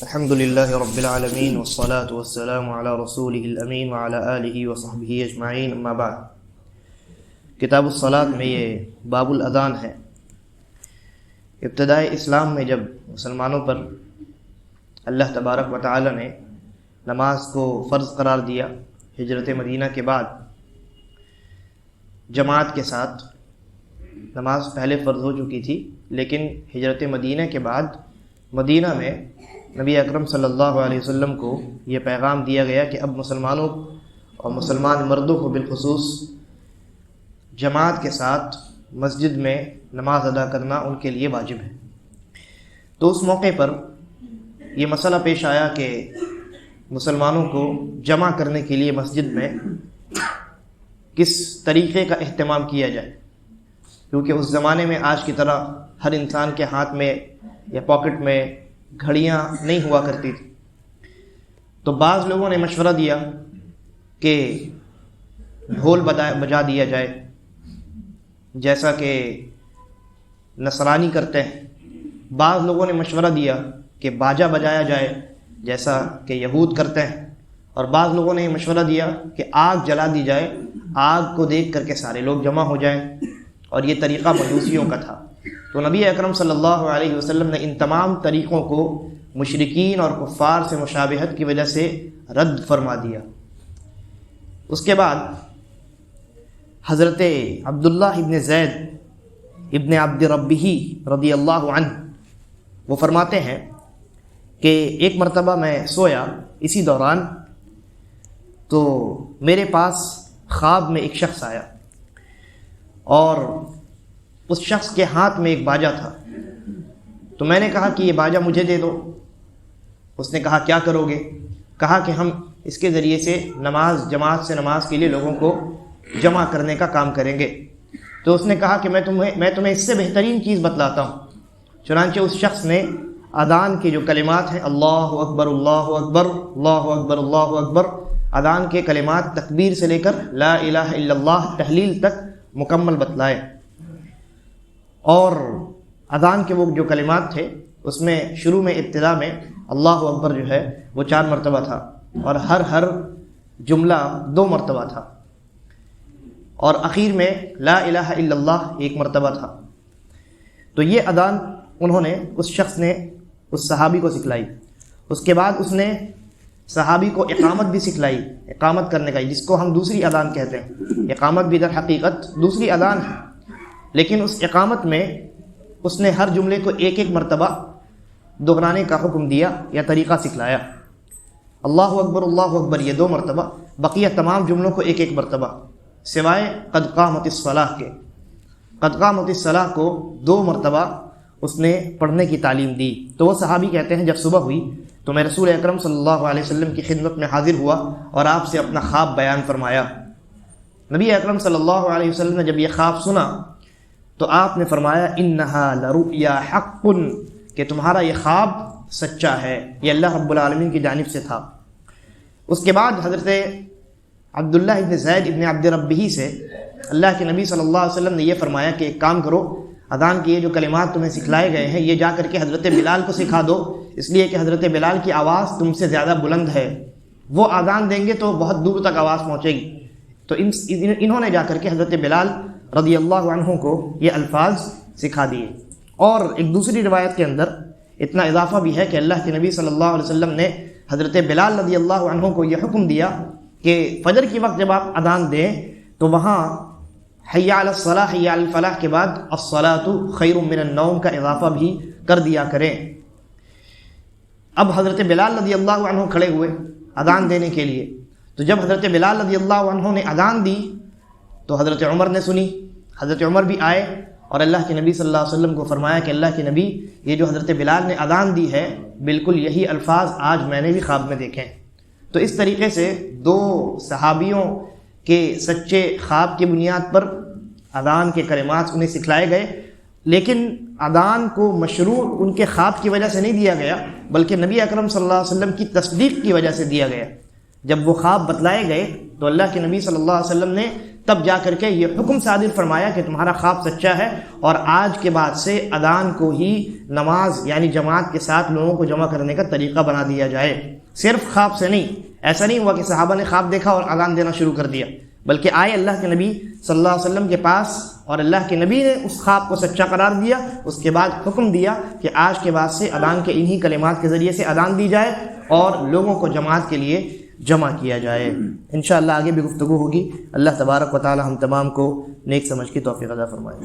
الحمد للہ رب العالمین والصلاة والسلام علی رسولہ الامین وعلی آلہ وصحبہ اجمعین، اما بعد۔ کتاب الصلاۃ میں یہ باب الاذان ہے۔ ابتدائے اسلام میں جب مسلمانوں پر اللہ تبارک و تعالی نے نماز کو فرض قرار دیا، ہجرت مدینہ کے بعد جماعت کے ساتھ نماز پہلے فرض ہو چکی تھی، لیکن ہجرت مدینہ کے بعد مدینہ میں نبی اکرم صلی اللہ علیہ وسلم کو یہ پیغام دیا گیا کہ اب مسلمانوں اور مسلمان مردوں کو بالخصوص جماعت کے ساتھ مسجد میں نماز ادا کرنا ان کے لیے واجب ہے۔ تو اس موقع پر یہ مسئلہ پیش آیا کہ مسلمانوں کو جمع کرنے کے لیے مسجد میں کس طریقے کا اہتمام کیا جائے، کیونکہ اس زمانے میں آج کی طرح ہر انسان کے ہاتھ میں یا پاکٹ میں گھڑیاں نہیں ہوا کرتی تھی۔ تو بعض لوگوں نے مشورہ دیا کہ ڈھول بجا دیا جائے، جیسا کہ نصرانی کرتے ہیں۔ بعض لوگوں نے مشورہ دیا کہ باجا بجایا جائے، جیسا کہ یہود کرتے ہیں، اور بعض لوگوں نے مشورہ دیا کہ آگ جلا دی جائے، آگ کو دیکھ کر کے سارے لوگ جمع ہو جائیں، اور یہ طریقہ مجوسیوں کا تھا۔ تو نبی اکرم صلی اللہ علیہ وسلم نے ان تمام طریقوں کو مشرکین اور کفار سے مشابہت کی وجہ سے رد فرما دیا۔ اس کے بعد حضرت عبداللہ ابن زید ابن عبد ربہ رضی اللہ عنہ وہ فرماتے ہیں کہ ایک مرتبہ میں سویا، اسی دوران تو میرے پاس خواب میں ایک شخص آیا، اور اس شخص کے ہاتھ میں ایک باجا تھا۔ تو میں نے کہا کہ یہ باجا مجھے دے دو۔ اس نے کہا کیا کرو گے؟ کہا کہ ہم اس کے ذریعے سے جماعت سے نماز کے لیے لوگوں کو جمع کرنے کا کام کریں گے۔ تو اس نے کہا کہ میں تمہیں اس سے بہترین چیز بتلاتا ہوں۔ چنانچہ اس شخص نے اذان کے جو کلمات ہیں، اللہ اکبر اللہ اکبر اللہ اکبر اللہ اکبر، اذان کے کلمات تکبیر سے لے کر لا الہ الا اللہ تحلیل تک مکمل بتلائے۔ اور اذان کے وہ جو کلمات تھے اس میں شروع میں ابتدا میں اللہ اکبر جو ہے وہ 4 مرتبہ تھا، اور ہر جملہ 2 مرتبہ تھا، اور اخیر میں لا الہ الا اللہ 1 مرتبہ تھا۔ تو یہ اذان انہوں نے اس شخص نے اس صحابی کو سکھلائی۔ اس کے بعد اس نے صحابی کو اقامت بھی سکھلائی، اقامت کرنے کا، جس کو ہم دوسری اذان کہتے ہیں۔ اقامت بھی در حقیقت دوسری اذان ہے، لیکن اس اقامت میں اس نے ہر جملے کو 1 مرتبہ دہرانے کا حکم دیا یا طریقہ سکھلایا۔ اللہ اکبر یہ 2 مرتبہ، بقیہ تمام جملوں کو 1 مرتبہ، سوائے قد قامت الصلاۃ کے۔ قد قامت الصلاۃ کو 2 مرتبہ اس نے پڑھنے کی تعلیم دی۔ تو وہ صحابی کہتے ہیں جب صبح ہوئی تو میں رسول اکرم صلی اللہ علیہ وسلم کی خدمت میں حاضر ہوا اور آپ سے اپنا خواب بیان فرمایا۔ نبی اکرم صلی اللہ علیہ وسلم نے جب یہ خواب سنا تو آپ نے فرمایا انہا لرؤیا حق، کہ تمہارا یہ خواب سچا ہے، یہ اللہ رب العالمین کی جانب سے تھا۔ اس کے بعد حضرت عبداللہ ابن زید ابن عبد ربہ سے اللہ کے نبی صلی اللہ علیہ وسلم نے یہ فرمایا کہ ایک کام کرو، اذان کے یہ جو کلمات تمہیں سکھلائے گئے ہیں یہ جا کر کے حضرت بلال کو سکھا دو، اس لیے کہ حضرت بلال کی آواز تم سے زیادہ بلند ہے، وہ اذان دیں گے تو بہت دور تک آواز پہنچے گی۔ تو انہوں نے جا کر کے حضرت بلال رضی اللہ عنہ کو یہ الفاظ سکھا دیے۔ اور ایک دوسری روایت کے اندر اتنا اضافہ بھی ہے کہ اللہ کے نبی صلی اللہ علیہ وسلم نے حضرت بلال رضی اللہ عنہ کو یہ حکم دیا کہ فجر کے وقت جب آپ اذان دیں تو وہاں حی علی الصلاۃ حی علی الفلاح کے بعد الصلاۃ خیر من النوم کا اضافہ بھی کر دیا کریں۔ اب حضرت بلال رضی اللہ عنہ کھڑے ہوئے اذان دینے کے لیے، تو جب حضرت بلال رضی اللہ عنہ نے اذان دی تو حضرت عمر نے سنی۔ حضرت عمر بھی آئے اور اللہ کے نبی صلی اللہ علیہ وسلم کو فرمایا کہ اللہ کے نبی، یہ جو حضرت بلال نے اذان دی ہے بالکل یہی الفاظ آج میں نے بھی خواب میں دیکھے ہیں۔ تو اس طریقے سے 2 صحابیوں کے سچے خواب کی بنیاد پر اذان کے کلمات انہیں سکھلائے گئے، لیکن اذان کو مشروع ان کے خواب کی وجہ سے نہیں دیا گیا، بلکہ نبی اکرم صلی اللہ علیہ وسلم کی تصدیق کی وجہ سے دیا گیا۔ جب وہ خواب بتلائے گئے تو اللہ کے نبی صلی اللہ علیہ وسلم نے تب جا کر کے یہ حکم صادر فرمایا کہ تمہارا خواب سچا ہے اور آج کے بعد سے اذان کو ہی نماز یعنی جماعت کے ساتھ لوگوں کو جمع کرنے کا طریقہ بنا دیا جائے۔ صرف خواب سے نہیں، ایسا نہیں ہوا کہ صحابہ نے خواب دیکھا اور اذان دینا شروع کر دیا، بلکہ آئے اللہ کے نبی صلی اللہ علیہ وسلم کے پاس اور اللہ کے نبی نے اس خواب کو سچا قرار دیا، اس کے بعد حکم دیا کہ آج کے بعد سے اذان کے انہی کلمات کے ذریعے سے اذان دی جائے اور لوگوں کو جماعت کے لیے جمع کیا جائے۔ انشاءاللہ آگے بھی گفتگو ہوگی۔ اللہ تبارک و تعالی ہم تمام کو نیک سمجھ کی توفیق عطا فرمائے۔